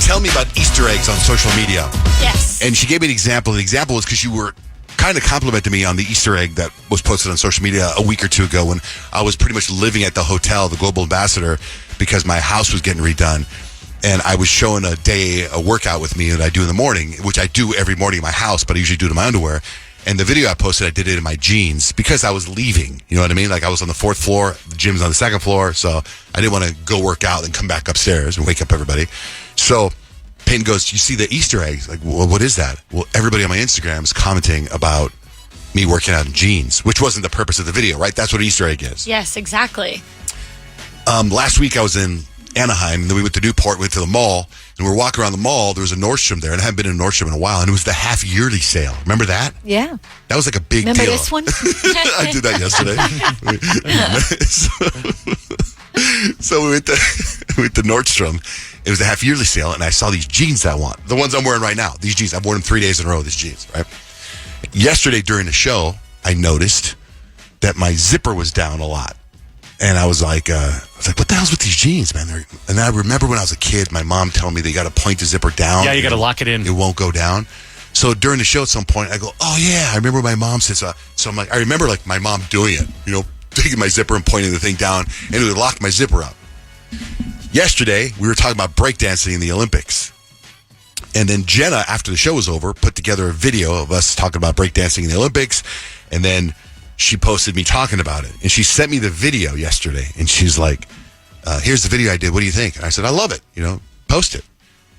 telling me about Easter eggs on social media. Yes. And she gave me an example. The example was because you were kind of complimenting me on the Easter egg that was posted on social media a week or two ago when I was pretty much living at the hotel, the Global Ambassador, because my house was getting redone. And I was showing a workout with me that I do in the morning, which I do every morning in my house, but I usually do it in my underwear. And the video I posted, I did it in my jeans because I was leaving. You know what I mean? Like I was on the 4th floor, the gym's on the 2nd floor, so I didn't want to go work out and come back upstairs and wake up everybody. So Peyton goes, "You see the Easter eggs?" Like, well, what is that? Well, everybody on my Instagram is commenting about me working out in jeans, which wasn't the purpose of the video, right? That's what an Easter egg is. Yes, exactly. Last week I was in Anaheim, and then we went to Newport, went to the mall, and we were walking around the mall. There was a Nordstrom there, and I haven't been in a Nordstrom in a while, and it was the half-yearly sale. Remember that? Yeah. That was like a big Remember deal. this one? I did that yesterday. So we went to Nordstrom. It was the half-yearly sale, and I saw these jeans that I want. The ones I'm wearing right now. These jeans. I've worn them 3 days in a row, these jeans, right? Yesterday during the show, I noticed that my zipper was down a lot. And I was like, what the hell's with these jeans, man? And I remember when I was a kid, my mom telling me they got to point the zipper down. Yeah, you got to lock it in. It won't go down. So during the show at some point, I go, oh, yeah, I remember my mom said so. So I'm like, I remember like my mom doing it, you know, taking my zipper and pointing the thing down, and it would lock my zipper up. Yesterday, we were talking about breakdancing in the Olympics. And then Jenna, after the show was over, put together a video of us talking about breakdancing in the Olympics. And then she posted me talking about it. And she sent me the video yesterday. And she's like, here's the video I did. What do you think? And I said, I love it. You know, post it.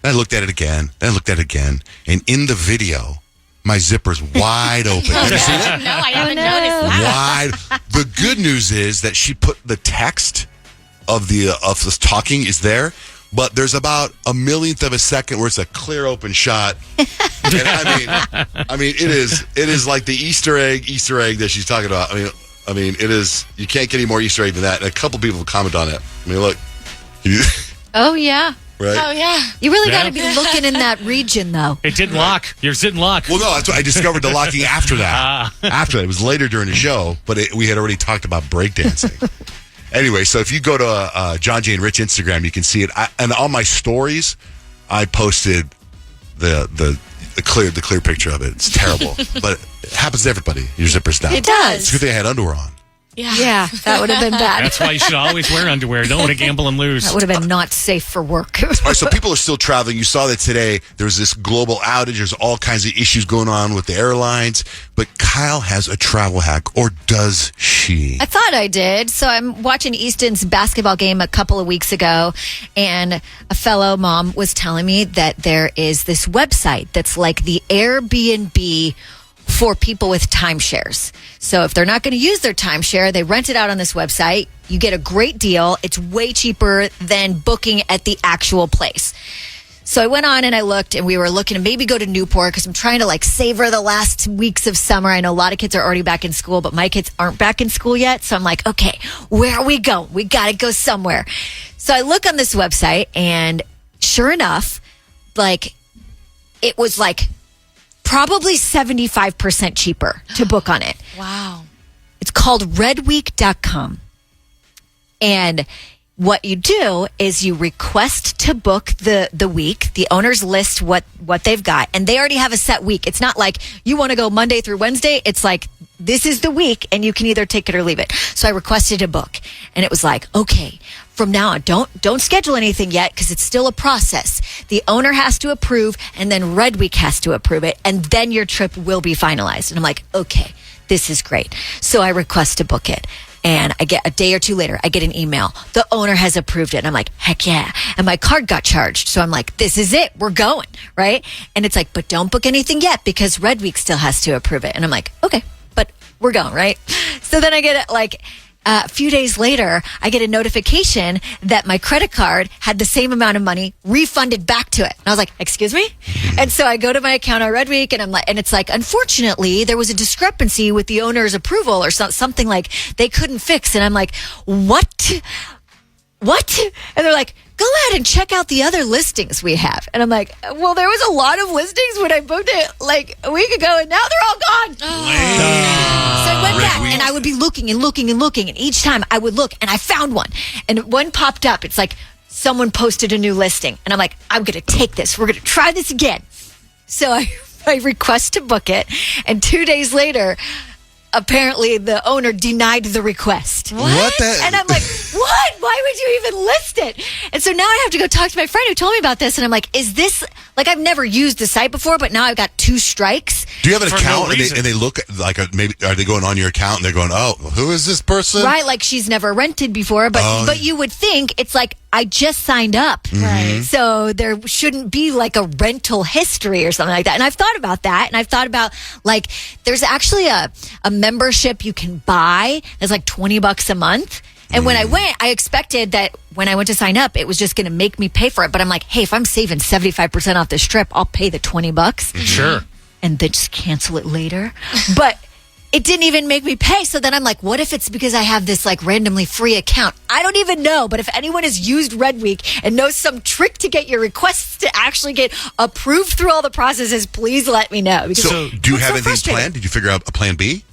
And I looked at it again. And I looked at it again. And in the video, my zipper's wide open. Have you seen it? No, I haven't noticed that. Wide. The good news is that she put the text of this talking is there. But there's about a millionth of a second where it's a clear open shot. And I mean, it is like the Easter egg that she's talking about. I mean, it is. You can't get any more Easter egg than that. And a couple people have commented on it. I mean, look. Oh, yeah. Right? Oh, yeah. You really got to be looking in that region, though. It didn't lock. Yours didn't lock. Well, no, that's what I discovered the locking after that. After that. It was later during the show, but we had already talked about breakdancing. Anyway, so if you go to John J. and Rich Instagram, you can see it. And on my stories, I posted the clear picture of it. It's terrible, but it happens to everybody. Your zipper's down. It does. It's a good thing I had underwear on. Yeah, that would have been bad. That's why you should always wear underwear. Don't want to gamble and lose. That would have been not safe for work. All right, so people are still traveling. You saw that today. There's this global outage. There's all kinds of issues going on with the airlines. But Kyle has a travel hack, or does she? I thought I did. So I'm watching Easton's basketball game a couple of weeks ago, and a fellow mom was telling me that there is this website that's like the Airbnb for people with timeshares. So if they're not going to use their timeshare, they rent it out on this website. You get a great deal. It's way cheaper than booking at the actual place. So I went on and I looked, and we were looking to maybe go to Newport because I'm trying to like savor the last weeks of summer. I know a lot of kids are already back in school, but my kids aren't back in school yet. So I'm like, okay, where are we going? We got to go somewhere. So I look on this website, and sure enough, like it was like probably 75% cheaper to book on it. Wow. It's called redweek.com. And what you do is you request to book the week. The owners list what they've got, and they already have a set week. It's not like you want to go Monday through Wednesday. It's like, this is the week, and you can either take it or leave it. So I requested a book, and it was like, okay, from now on, don't schedule anything yet because it's still a process. The owner has to approve, and then Red Week has to approve it, and then your trip will be finalized. And I'm like, okay, this is great. So I request to book it. And I get a day or two later, I get an email. The owner has approved it. And I'm like, heck yeah. And my card got charged. So I'm like, this is it. We're going. Right. And it's like, but don't book anything yet because Red Week still has to approve it. And I'm like, okay, but we're going. Right. So then I get like a few days later, I get a notification that my credit card had the same amount of money refunded back to it. And I was like, excuse me? And so I go to my account on Red Week, and I'm like, and it's like, unfortunately, there was a discrepancy with the owner's approval or something like they couldn't fix. And I'm like, what? And they're like, go ahead and check out the other listings we have. And I'm like, well, there was a lot of listings when I booked it like a week ago, and now they're all gone. So I went back, and I would be looking and looking and looking, and each time I would look, and I found one. And one popped up. It's like someone posted a new listing. And I'm like, I'm going to take this. We're going to try this again. So I request to book it. And 2 days later, apparently the owner denied the request. What the? And I'm like, what? Why would you even list it? And so now I have to go talk to my friend who told me about this. And I'm like, is this, like, I've never used the site before, but now I've got 2 strikes. Do you have an For account no reason. and they look like maybe are they going on your account and they're going, oh, who is this person? Right, like she's never rented before, but you would think it's like I just signed up. Right. So there shouldn't be like a rental history or something like that. And I've thought about that. And I've thought about like there's actually a membership you can buy that's like $20 a month. And when I went, I expected that when I went to sign up, it was just going to make me pay for it. But I'm like, hey, if I'm saving 75% off this trip, I'll pay the $20 Sure. and then just cancel it later. But it didn't even make me pay. So then I'm like, what if it's because I have this like randomly free account? I don't even know. But if anyone has used Red Week and knows some trick to get your requests to actually get approved through all the processes, please let me know. Because So, do you it's have so anything frustrating. planned? Did you figure out a plan B?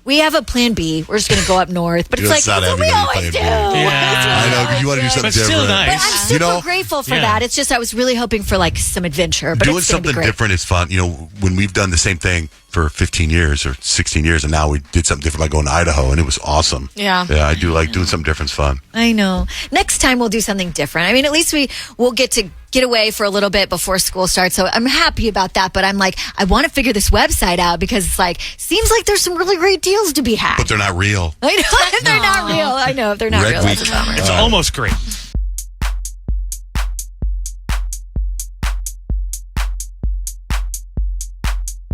We have a plan B. We're just going to go up north. But it's That's like, not that's what we everybody always do. plan B. Yeah. I know, 'cause you want to do something But still different. nice. But I'm super You know, grateful for yeah. that. It's just I was really hoping for like some adventure. But Doing it's gonna be something great. different is fun. You know, when we've done the same thing for 15 years or 16 years, and now we did something different by going to Idaho, and it was awesome. Yeah. Yeah, I do like doing something different is fun. I know. Next time we'll do something different. I mean, at least we'll get to get away for a little bit before school starts. So I'm happy about that. But I'm like, I want to figure this website out because it's like, seems like there's some really great deals to be had. But they're not real. I know. If they're not real. I know. If they're not Red real, Week. that's a bummer. It's almost great.